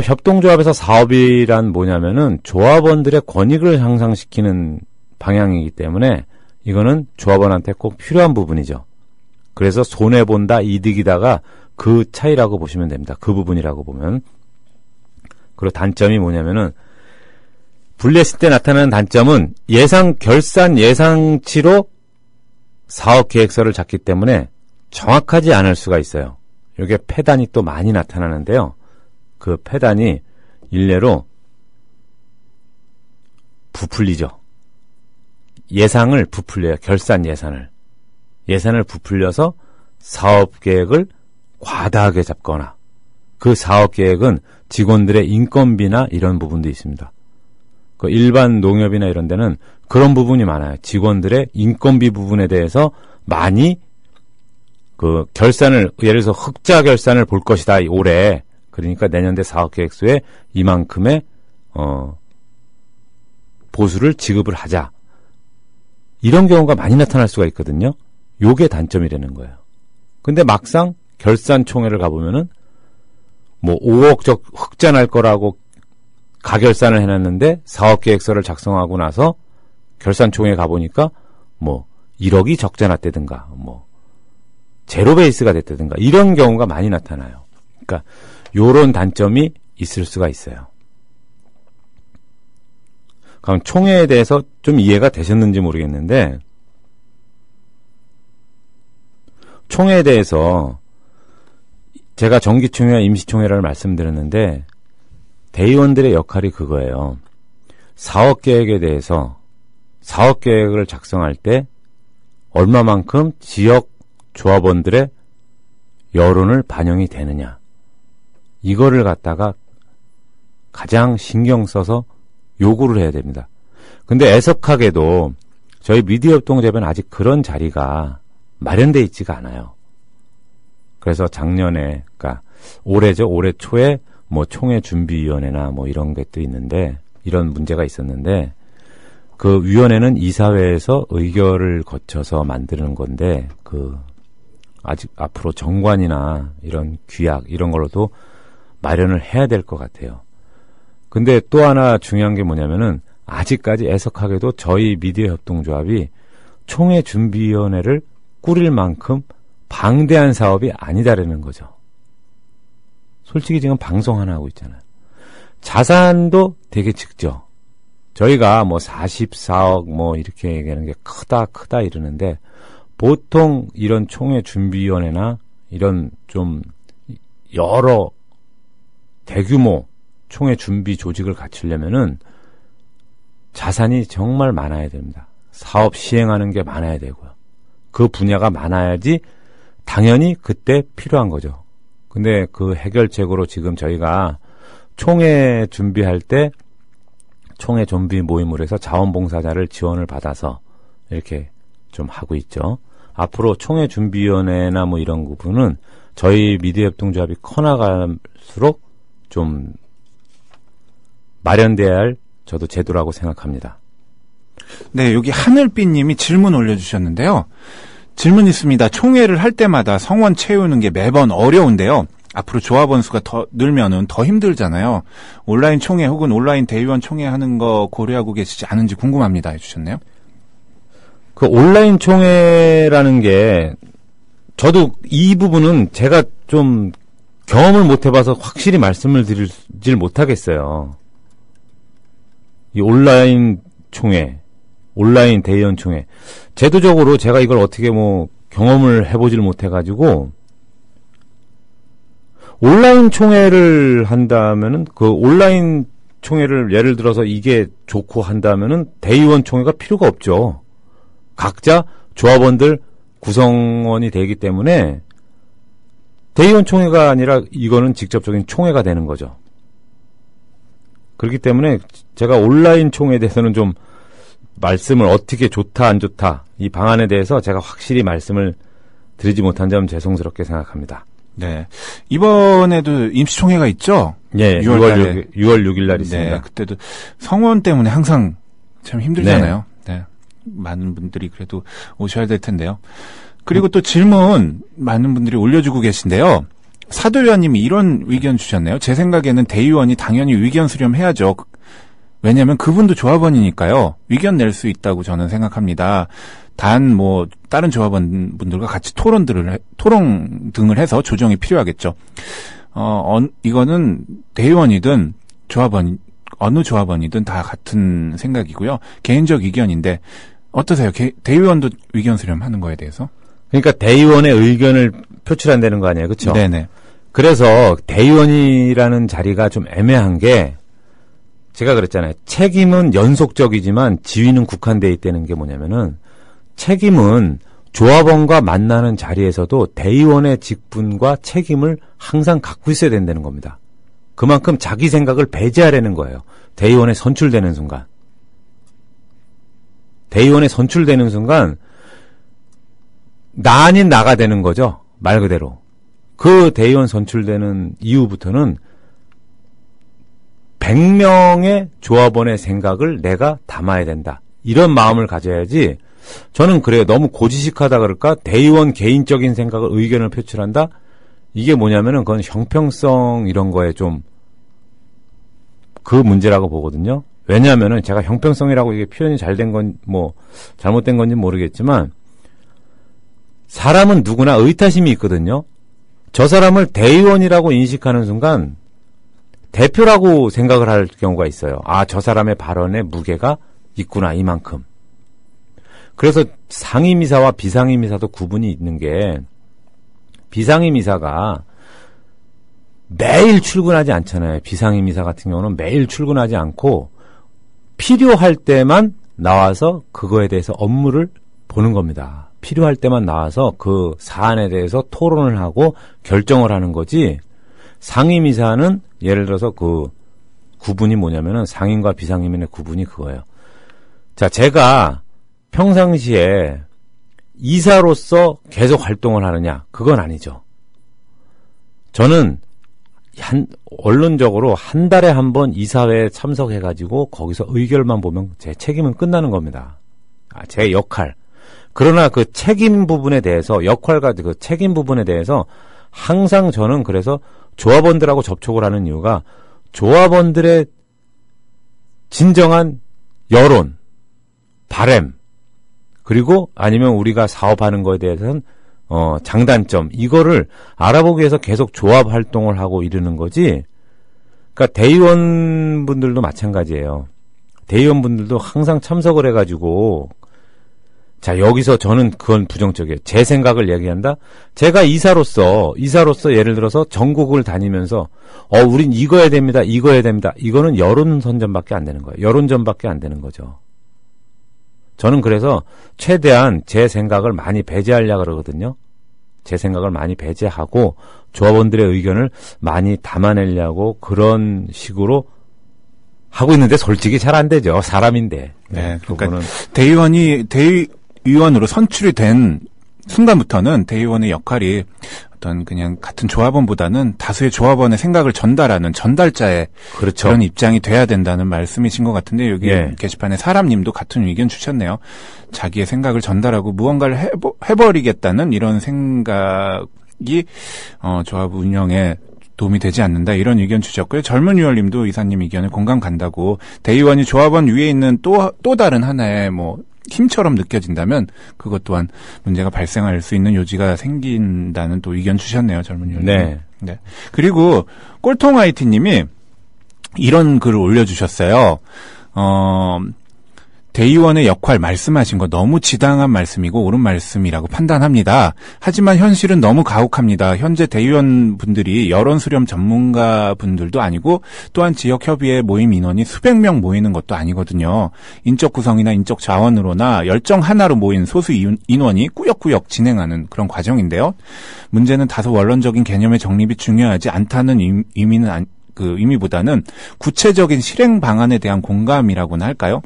협동조합에서 사업이란 뭐냐면은 조합원들의 권익을 향상시키는 방향이기 때문에 이거는 조합원한테 꼭 필요한 부분이죠. 그래서 손해본다, 이득이다가 그 차이라고 보시면 됩니다. 그 부분이라고 보면. 그리고 단점이 뭐냐면은 분리했을 때 나타나는 단점은 결산 예상치로 사업 계획서를 잡기 때문에 정확하지 않을 수가 있어요. 이게 폐단이 또 많이 나타나는데요. 그 폐단이 일례로 부풀리죠. 예상을 부풀려요. 결산 예산을 부풀려서 사업 계획을 과다하게 잡거나 그 사업 계획은 직원들의 인건비나 이런 부분도 있습니다. 그 일반 농협이나 이런 데는 그런 부분이 많아요. 직원들의 인건비 부분에 대해서 많이 그 결산을 예를 들어서 흑자 결산을 볼 것이다 올해. 그러니까 내년대 사업계획서에 이만큼의 보수를 지급을 하자. 이런 경우가 많이 나타날 수가 있거든요. 요게 단점이라는 거예요. 근데 막상 결산총회를 가보면은 뭐 5억 흑자 날 거라고 가결산을 해놨는데 사업계획서를 작성하고 나서 결산총회에 가보니까 뭐 1억이 적자 났다든가 뭐 제로 베이스가 됐다든가 이런 경우가 많이 나타나요. 그러니까 요런 단점이 있을 수가 있어요. 그럼 총회에 대해서 좀 이해가 되셨는지 모르겠는데 총회에 대해서 제가 정기총회와 임시총회를 말씀드렸는데 대의원들의 역할이 그거예요. 사업계획에 대해서 사업계획을 작성할 때 얼마만큼 지역 조합원들의 여론을 반영이 되느냐. 이거를 갖다가 가장 신경 써서 요구를 해야 됩니다. 근데 애석하게도 저희 미디어협동조합은 아직 그런 자리가 마련돼 있지가 않아요. 그래서 작년에, 그러니까 올해죠. 올해 초에 뭐 총회 준비위원회나 뭐 이런 것도 있는데 이런 문제가 있었는데 그 위원회는 이사회에서 의결을 거쳐서 만드는 건데 그 아직 앞으로 정관이나 이런 규약 이런 걸로도 마련을 해야 될 것 같아요. 근데 또 하나 중요한 게 뭐냐면은 아직까지 애석하게도 저희 미디어 협동조합이 총회 준비위원회를 꾸릴 만큼 방대한 사업이 아니다라는 거죠. 솔직히 지금 방송 하나 하고 있잖아요. 자산도 되게 적죠. 저희가 뭐 44억 뭐 이렇게 얘기하는 게 크다 이러는데 보통 이런 총회 준비위원회나 이런 좀 여러 대규모 총회 준비 조직을 갖추려면은 자산이 정말 많아야 됩니다. 사업 시행하는 게 많아야 되고요. 그 분야가 많아야지 당연히 그때 필요한 거죠. 근데 그 해결책으로 지금 저희가 총회 준비할 때 총회 준비 모임을 해서 자원봉사자를 지원을 받아서 이렇게 좀 하고 있죠. 앞으로 총회 준비위원회나 뭐 이런 부분은 저희 미디어협동조합이 커나갈수록 좀 마련돼야 할 저도 제도라고 생각합니다. 네, 여기 하늘빛님이 질문 올려주셨는데요. 질문 있습니다. 총회를 할 때마다 성원 채우는 게 매번 어려운데요. 앞으로 조합원 수가 더 늘면은 더 힘들잖아요. 온라인 총회 혹은 온라인 대의원 총회 하는 거 고려하고 계시지 않은지 궁금합니다. 해주셨네요. 그 온라인 총회라는 게 저도 이 부분은 제가 좀 경험을 못 해봐서 확실히 말씀을 드리질 못하겠어요. 이 온라인 총회, 온라인 대의원 총회. 제도적으로 제가 이걸 어떻게 뭐 경험을 해보질 못해가지고 온라인 총회를 한다면은 그 온라인 총회를 예를 들어서 이게 좋고 한다면은 대의원 총회가 필요가 없죠. 각자 조합원들 구성원이 되기 때문에 대의원 총회가 아니라 이거는 직접적인 총회가 되는 거죠. 그렇기 때문에 제가 온라인 총회에 대해서는 좀 말씀을 어떻게 좋다 안 좋다 이 방안에 대해서 제가 확실히 말씀을 드리지 못한 점 죄송스럽게 생각합니다. 네. 이번에도 임시총회가 있죠? 예, 6월 6일 날 있습니다. 네, 그때도 성원 때문에 항상 참 힘들잖아요. 네. 많은 분들이 그래도 오셔야 될 텐데요. 그리고 또 질문 많은 분들이 올려주고 계신데요. 사도 의원님이 이런 의견 주셨네요. 제 생각에는 대의원이 당연히 의견 수렴해야죠. 왜냐하면 그분도 조합원이니까요. 의견 낼 수 있다고 저는 생각합니다. 단 다른 조합원 분들과 같이 토론 등을 해서 조정이 필요하겠죠. 이거는 대의원이든 어느 조합원이든 다 같은 생각이고요. 개인적 의견인데 어떠세요? 대의원도 의견 수렴하는 거에 대해서? 그러니까 대의원의 의견을 표출한다는 거 아니에요, 그렇죠? 네네. 그래서 대의원이라는 자리가 좀 애매한 게 제가 그랬잖아요. 책임은 연속적이지만 지위는 국한되어 있다는 게 뭐냐면은 책임은 조합원과 만나는 자리에서도 대의원의 직분과 책임을 항상 갖고 있어야 된다는 겁니다. 그만큼 자기 생각을 배제하려는 거예요. 대의원에 선출되는 순간. 대의원에 선출되는 순간 나 아닌 나가 되는 거죠. 말 그대로. 그 대의원 선출되는 이후부터는 100명의 조합원의 생각을 내가 담아야 된다. 이런 마음을 가져야지. 저는 그래요. 너무 고지식하다 그럴까? 대의원 개인적인 생각을 의견을 표출한다? 이게 뭐냐면은 그건 형평성 이런 거에 좀 그 문제라고 보거든요. 왜냐하면은 제가 형평성이라고 이게 표현이 잘 된 건 잘못된 건지 모르겠지만 사람은 누구나 의타심이 있거든요. 저 사람을 대의원이라고 인식하는 순간 대표라고 생각을 할 경우가 있어요. 아, 저 사람의 발언에 무게가 있구나, 이만큼. 그래서 상임이사와 비상임이사도 구분이 있는 게 비상임이사가 매일 출근하지 않잖아요. 비상임이사 같은 경우는 매일 출근하지 않고 필요할 때만 나와서 그거에 대해서 업무를 보는 겁니다. 필요할 때만 나와서 그 사안에 대해서 토론을 하고 결정을 하는 거지. 상임이사는 예를 들어서 그 구분이 뭐냐면은 상임과 비상임의 구분이 그거예요. 자, 제가 평상시에 이사로서 계속 활동을 하느냐? 그건 아니죠. 저는 언론적으로 한 달에 한 번 이사회에 참석해가지고 거기서 의결만 보면 제 책임은 끝나는 겁니다. 제 역할. 그러나 그 책임 부분에 대해서 역할과 그 책임 부분에 대해서 항상 저는 그래서 조합원들하고 접촉을 하는 이유가 조합원들의 진정한 여론, 바람, 그리고 아니면 우리가 사업하는 거에 대해서는 장단점 이거를 알아보기 위해서 계속 조합 활동을 하고 이러는 거지. 그러니까 대의원분들도 마찬가지예요. 대의원분들도 항상 참석을 해가지고 자 여기서 저는 그건 부정적이에요. 제 생각을 얘기한다. 제가 이사로서 예를 들어서 전국을 다니면서 우린 이거 해야 됩니다. 이거 해야 됩니다. 이거는 여론 선전밖에 안 되는 거예요. 여론전밖에 안 되는 거죠. 저는 그래서 최대한 제 생각을 많이 배제하려고 그러거든요. 제 생각을 많이 배제하고 조합원들의 의견을 많이 담아내려고 그런 식으로 하고 있는데 솔직히 잘 안 되죠. 사람인데. 네, 그러니까 대의원으로 선출이 된 순간부터는 대의원의 역할이 어떤 그냥 같은 조합원보다는 다수의 조합원의 생각을 전달하는 전달자의 그렇죠. 그런 입장이 돼야 된다는 말씀이신 것 같은데 여기 게시판에 사람님도 같은 의견 주셨네요. 자기의 생각을 전달하고 무언가를 해버리겠다는 이런 생각이 조합 운영에 도움이 되지 않는다 이런 의견 주셨고요. 젊은 유월님도 이사님 의견에 공감 간다고 대의원이 조합원 위에 있는 또 다른 하나의 힘처럼 느껴진다면 그것 또한 문제가 발생할 수 있는 요지가 생긴다는 또 의견 주셨네요. 젊은 유월님. 네. 네. 그리고 꼴통 IT님이 이런 글을 올려주셨어요. 대의원의 역할 말씀하신 거 너무 지당한 말씀이고 옳은 말씀이라고 판단합니다. 하지만 현실은 너무 가혹합니다. 현재 대의원 분들이 여론 수렴 전문가 분들도 아니고 또한 지역협의회 모임 인원이 수백 명 모이는 것도 아니거든요. 인적 구성이나 인적 자원으로나 열정 하나로 모인 소수 인원이 꾸역꾸역 진행하는 그런 과정인데요. 문제는 다소 원론적인 개념의 정립이 중요하지 않다는 의미는 그 의미보다는 구체적인 실행 방안에 대한 공감이라고나 할까요?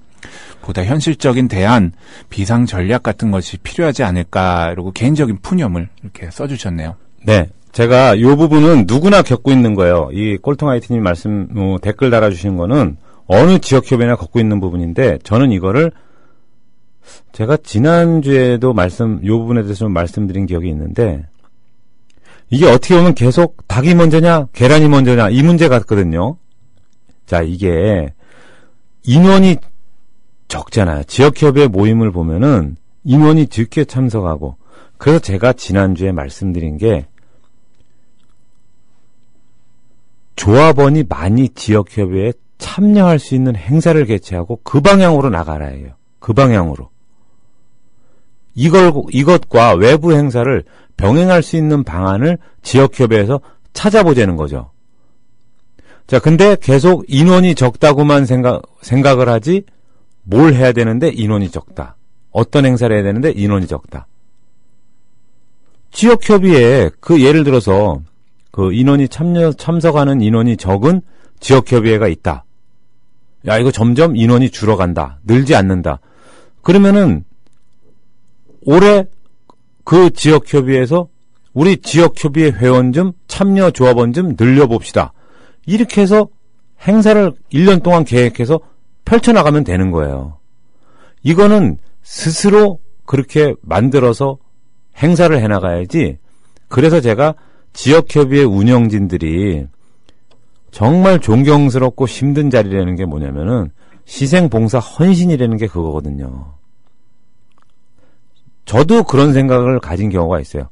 보다 현실적인 대안, 비상 전략 같은 것이 필요하지 않을까, 이러고 개인적인 푸념을 이렇게 써주셨네요. 네. 제가 이 부분은 누구나 겪고 있는 거예요. 이 꼴통아이티님 말씀, 댓글 달아주신 거는 어느 지역협의회나 겪고 있는 부분인데, 저는 이거를 제가 지난주에도 이 부분에 대해서 좀 말씀드린 기억이 있는데, 이게 어떻게 보면 계속 닭이 먼저냐, 계란이 먼저냐, 이 문제 같거든요. 자, 이게 인원이 적잖아요. 지역협의회 모임을 보면은 인원이 적게 참석하고, 그래서 제가 지난주에 말씀드린 게, 조합원이 많이 지역협의회에 참여할 수 있는 행사를 개최하고 그 방향으로 나가라예요. 그 방향으로. 이것과 외부 행사를 병행할 수 있는 방안을 지역협의회에서 찾아보자는 거죠. 자, 근데 계속 인원이 적다고만 생각을 하지, 뭘 해야 되는데 인원이 적다. 어떤 행사를 해야 되는데 인원이 적다. 지역협의회에 예를 들어서 인원이 참석하는 인원이 적은 지역협의회가 있다. 야, 이거 점점 인원이 줄어간다. 늘지 않는다. 그러면은 올해 그 지역협의회에서 우리 지역협의회 회원 좀 참여 조합원 좀 늘려봅시다. 이렇게 해서 행사를 1년 동안 계획해서 펼쳐나가면 되는 거예요. 이거는 스스로 그렇게 만들어서 행사를 해나가야지. 그래서 제가 지역협의회 운영진들이 정말 존경스럽고 힘든 자리라는 게 뭐냐면은 희생봉사 헌신이라는 게 그거거든요. 저도 그런 생각을 가진 경우가 있어요.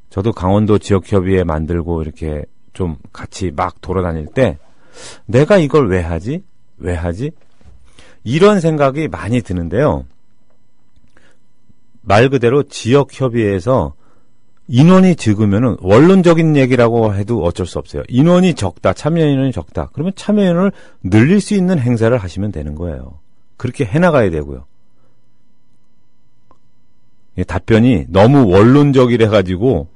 저도 강원도 지역협의회 만들고 이렇게 좀 같이 막 돌아다닐 때 내가 이걸 왜 하지? 이런 생각이 많이 드는데요. 말 그대로 지역협의회에서 인원이 적으면은 원론적인 얘기라고 해도 어쩔 수 없어요. 인원이 적다, 참여 인원이 적다. 그러면 참여 인원을 늘릴 수 있는 행사를 하시면 되는 거예요. 그렇게 해나가야 되고요. 답변이 너무 원론적이래 가지고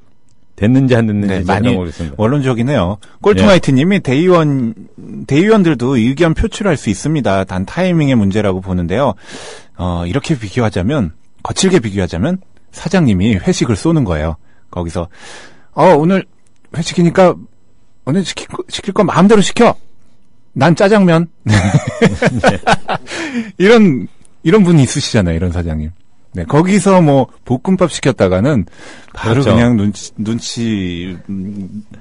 됐는지 안 됐는지 네, 많이 모르겠습니다. 원론적이네요. 꼴통화이트님이 대의원들도 의견 표출할 수 있습니다. 단 타이밍의 문제라고 보는데요. 이렇게 거칠게 비교하자면 사장님이 회식을 쏘는 거예요. 거기서 오늘 회식이니까 오늘 시킬 거 마음대로 시켜. 난 짜장면. 네. 이런 분이 있으시잖아요. 이런 사장님. 네, 거기서 볶음밥 시켰다가는 바로 그렇죠. 그냥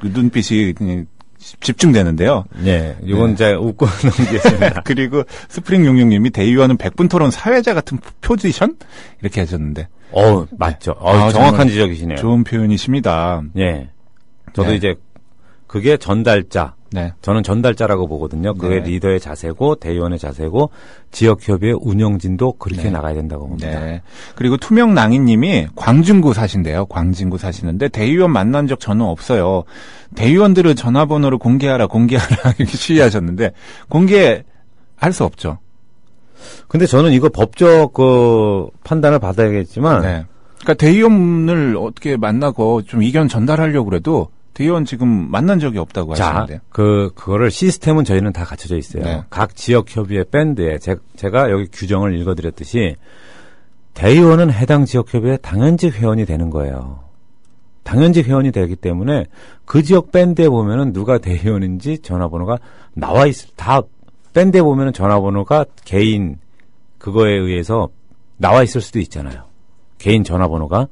눈빛이 그냥 집중되는데요. 네, 이건 제가 웃고 넘기겠습니다. 그리고 스프링66님이 대의원은 100분 토론 사회자 같은 포지션? 이렇게 하셨는데. 맞죠. 아, 정확한 지적이시네요. 좋은 표현이십니다. 예. 저도 네. 이제 그게 전달자. 네. 저는 전달자라고 보거든요. 그게 네. 리더의 자세고 대의원의 자세고 지역협의회 운영진도 그렇게 네. 나가야 된다고 봅니다. 네. 그리고 투명낭인님이 광진구 사신대요. 광진구 사시는데 대의원 만난 적 저는 없어요. 대의원들의 전화번호를 공개하라 이렇게 시위하셨는데 공개할 수 없죠. 근데 저는 이거 법적 판단을 받아야겠지만 네. 그러니까 대의원을 어떻게 만나고 좀 의견 전달하려고 그래도 대의원 지금 만난 적이 없다고 하시는데. 그거를 시스템은 저희는 다 갖춰져 있어요. 네. 각 지역협의회 밴드에 제가 여기 규정을 읽어드렸듯이 대의원은 해당 지역협의회 당연직 회원이 되는 거예요. 당연직 회원이 되기 때문에 그 지역 밴드에 보면은 누가 대의원인지 전화번호가 나와 다 밴드에 보면은 전화번호가 개인 그거에 의해서 나와 있을 수도 있잖아요. 개인 전화번호가.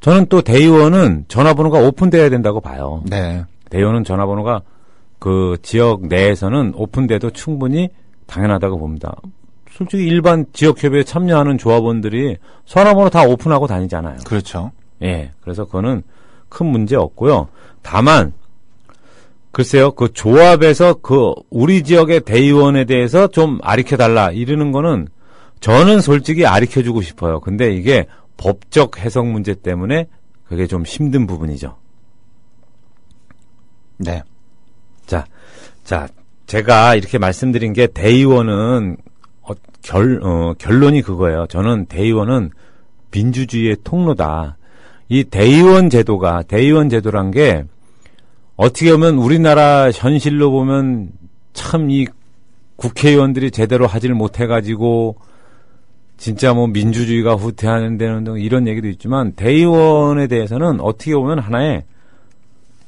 저는 또 대의원은 전화번호가 오픈돼야 된다고 봐요. 네. 대의원은 전화번호가 그 지역 내에서는 오픈돼도 충분히 당연하다고 봅니다. 솔직히 일반 지역협의회에 참여하는 조합원들이 전화번호 다 오픈하고 다니잖아요. 그렇죠. 예. 그래서 그거는 큰 문제 없고요. 다만 글쎄요. 그 조합에서 우리 지역의 대의원에 대해서 좀 아리켜달라 이러는 거는 저는 솔직히 아리켜주고 싶어요. 근데 이게 법적 해석 문제 때문에 그게 좀 힘든 부분이죠. 네. 자, 제가 이렇게 말씀드린 게 대의원은 결론이 그거예요. 저는 대의원은 민주주의의 통로다. 이 대의원 제도란 게 어떻게 보면 우리나라 현실로 보면 참 이 국회의원들이 제대로 하질 못해가지고 진짜 뭐 민주주의가 후퇴하는 데는 등 이런 얘기도 있지만 대의원에 대해서는 어떻게 보면 하나의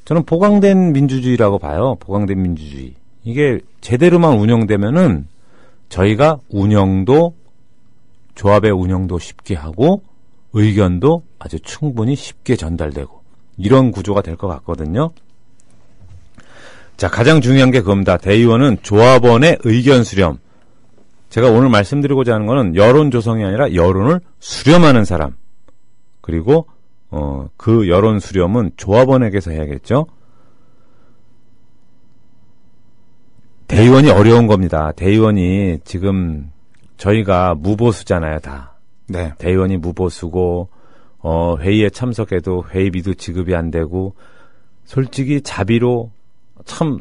저는 보강된 민주주의라고 봐요. 보강된 민주주의. 이게 제대로만 운영되면은 저희가 운영도 조합의 운영도 쉽게 하고 의견도 아주 충분히 쉽게 전달되고 이런 구조가 될 것 같거든요. 자, 가장 중요한 게 그겁니다. 대의원은 조합원의 의견 수렴. 제가 오늘 말씀드리고자 하는 거는 여론 조성이 아니라 여론을 수렴하는 사람. 그리고 그 여론 수렴은 조합원에게서 해야겠죠. 대의원이 어려운 겁니다. 대의원이 지금 저희가 무보수잖아요, 다. 네. 대의원이 무보수고 회의에 참석해도 회의비도 지급이 안 되고 솔직히 자비로 참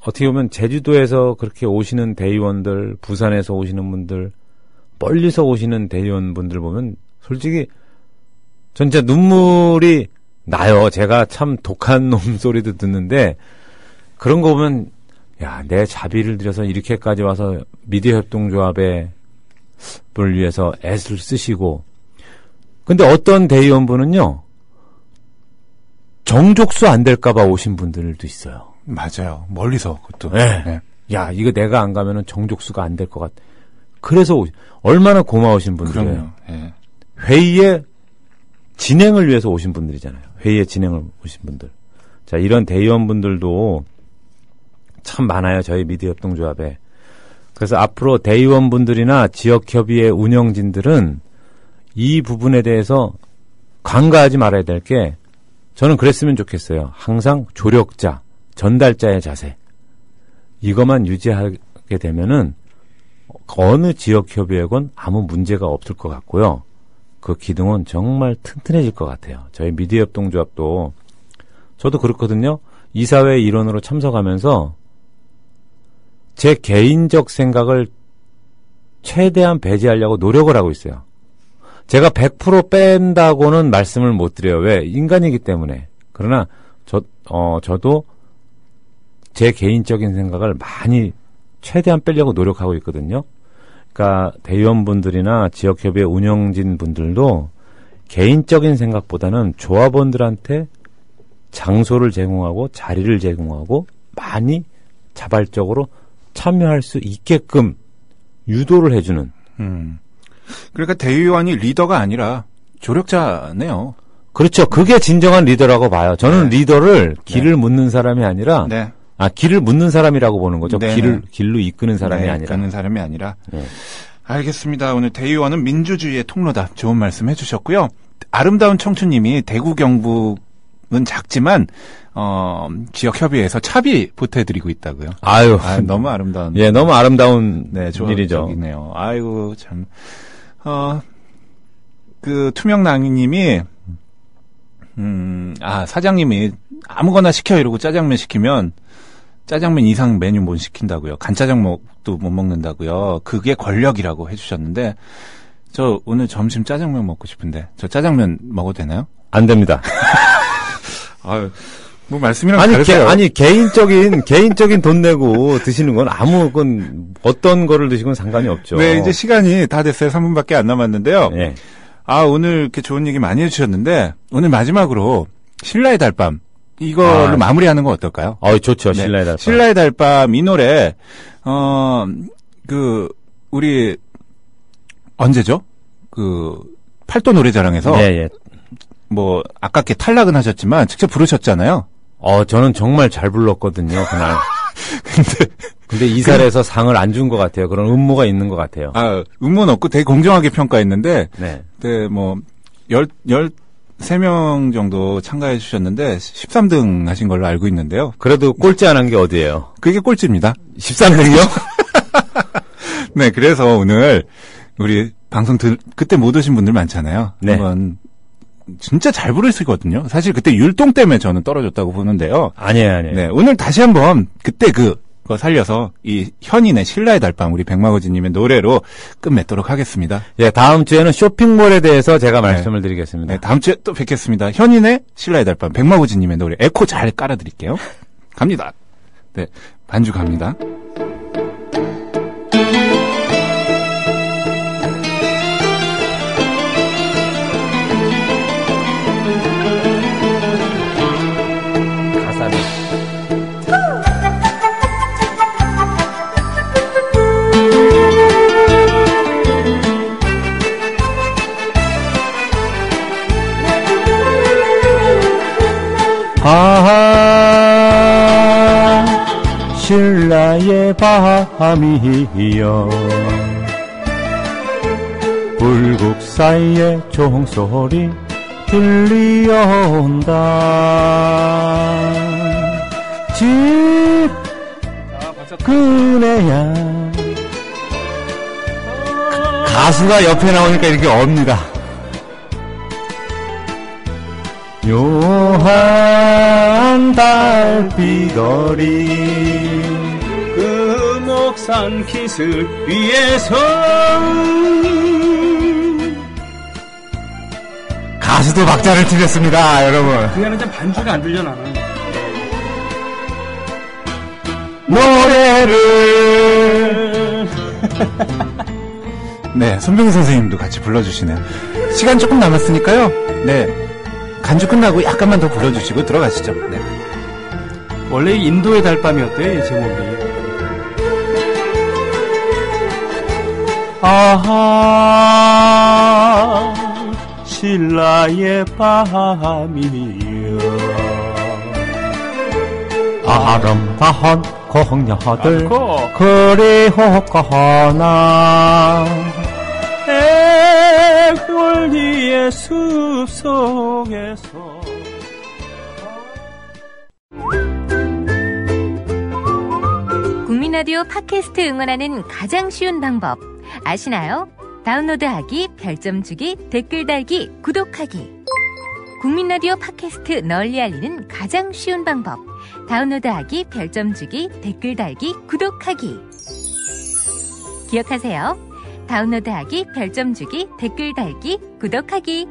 어떻게 보면 제주도에서 그렇게 오시는 대의원들, 부산에서 오시는 분들, 멀리서 오시는 대의원분들 보면 솔직히 전 진짜 눈물이 나요. 제가 참 독한 놈 소리도 듣는데 그런 거 보면 야, 내 자비를 들여서 이렇게까지 와서 미디어 협동조합에 를 위해서 애를 쓰시고 근데 어떤 대의원분은요 정족수 안 될까봐 오신 분들도 있어요. 맞아요. 멀리서 그것도. 네. 네. 야, 이거 내가 안 가면은 정족수가 안 될 것 같아. 그래서 얼마나 고마우신 분들이에요. 그럼요. 네. 회의의 진행을 위해서 오신 분들이잖아요. 회의의 진행을 오신 분들. 자, 이런 대의원분들도 참 많아요. 저희 미디어 협동조합에. 그래서 앞으로 대의원분들이나 지역협의회 운영진들은 이 부분에 대해서 간과하지 말아야 될 게 저는 그랬으면 좋겠어요. 항상 조력자, 전달자의 자세. 이것만 유지하게 되면은 어느 지역협의회건 아무 문제가 없을 것 같고요. 그 기둥은 정말 튼튼해질 것 같아요. 저희 미디어 협동조합도 저도 그렇거든요. 이사회 일원으로 참석하면서 제 개인적 생각을 최대한 배제하려고 노력을 하고 있어요. 제가 100% 뺀다고는 말씀을 못 드려요. 왜? 인간이기 때문에. 그러나 저도 제 개인적인 생각을 많이 최대한 빼려고 노력하고 있거든요. 그러니까 대의원분들이나 지역협의회 운영진 분들도 개인적인 생각보다는 조합원들한테 장소를 제공하고 자리를 제공하고 많이 자발적으로 참여할 수 있게끔 유도를 해주는. 그러니까 대의원이 리더가 아니라 조력자네요. 그렇죠. 그게 진정한 리더라고 봐요. 저는 리더를 길을 묻는 사람이 아니라 네. 길을 묻는 사람이라고 보는 거죠. 네네. 길로 이끄는 사람이 네, 아니라. 이끄는 사람이 아니라. 네. 알겠습니다. 오늘 대의원은 민주주의의 통로다. 좋은 말씀 해주셨고요. 아름다운 청춘님이 대구 경북은 작지만 지역협의회에서 차비 보태드리고 있다고요. 아유, 너무 아름다운. 예, 너무 아름다운 일이죠. 이네요. 아이고 참. 그 투명낭이님이 사장님이 아무거나 시켜 이러고 짜장면 시키면 짜장면 이상 메뉴 못 시킨다고요. 간짜장도 못 먹는다고요. 그게 권력이라고 해주셨는데 저 오늘 점심 짜장면 먹고 싶은데 저 짜장면 먹어도 되나요? 안 됩니다. 아유, 뭐 말씀이랑 다르세요. 개인적인 돈 내고 드시는 건 어떤 거를 드시건 상관이 없죠. 네, 이제 시간이 다 됐어요. 3분밖에 안 남았는데요. 네. 오늘 이렇게 좋은 얘기 많이 해주셨는데 오늘 마지막으로 신라의 달밤 이걸로 마무리하는 건 어떨까요? 좋죠. 네. 신라의 달밤. 신라의 달밤 이 노래 우리 언제죠? 팔도 노래자랑에서 예. 뭐 아깝게 탈락은 하셨지만 직접 부르셨잖아요. 저는 정말 잘 불렀거든요, 그날. 근데 이사회에서 상을 안 준 것 같아요. 그런 음모가 있는 것 같아요. 음모는 없고 되게 공정하게 평가했는데, 네. 네, 13명 정도 참가해 주셨는데, 13등 하신 걸로 알고 있는데요. 그래도 꼴찌 안 한 게 어디예요? 그게 꼴찌입니다. 13등이요? 네, 그래서 오늘, 우리 방송 그때 못 오신 분들 많잖아요. 네. 한번, 진짜 잘 부르시거든요. 사실 그때 율동 때문에 저는 떨어졌다고 보는데요. 아니에요. 네, 오늘 다시 한번, 그때 거 살려서 이 현인의 신라의 달밤 우리 백마고지님의 노래로 끝맺도록 하겠습니다. 예, 다음 주에는 쇼핑몰에 대해서 제가 말씀을 드리겠습니다. 네, 다음 주에 또 뵙겠습니다. 현인의 신라의 달밤 백마고지님의 노래 에코 잘 깔아드릴게요. 갑니다. 네, 반주 갑니다. 가사를. 신라의 밤이여 불국사의 종소리 들려온다. 집 그네야. 가수가 옆에 나오니까 이렇게 옵니다. 묘한 달빛거리 금옥산 기슭 위에서 가수도 박자를 틀렸습니다, 여러분. 그냥 이제 반주가 안 들려 나는. 노래를 네, 손병희 선생님도 같이 불러주시네요. 시간 조금 남았으니까요. 네, 간주 끝나고 약간만 더 불러주시고 들어가시죠. 네. 원래 인도의 달밤이었대요, 이 제목이. 아하 신라의 밤이여 아름다운 공녀들 그리워거나 애월리의 숲속에서 국민라디오 팟캐스트 응원하는 가장 쉬운 방법 아시나요? 다운로드하기, 별점 주기, 댓글 달기, 구독하기. 국민라디오 팟캐스트 널리 알리는 가장 쉬운 방법. 다운로드하기, 별점 주기, 댓글 달기, 구독하기. 기억하세요. 다운로드하기, 별점 주기, 댓글 달기, 구독하기.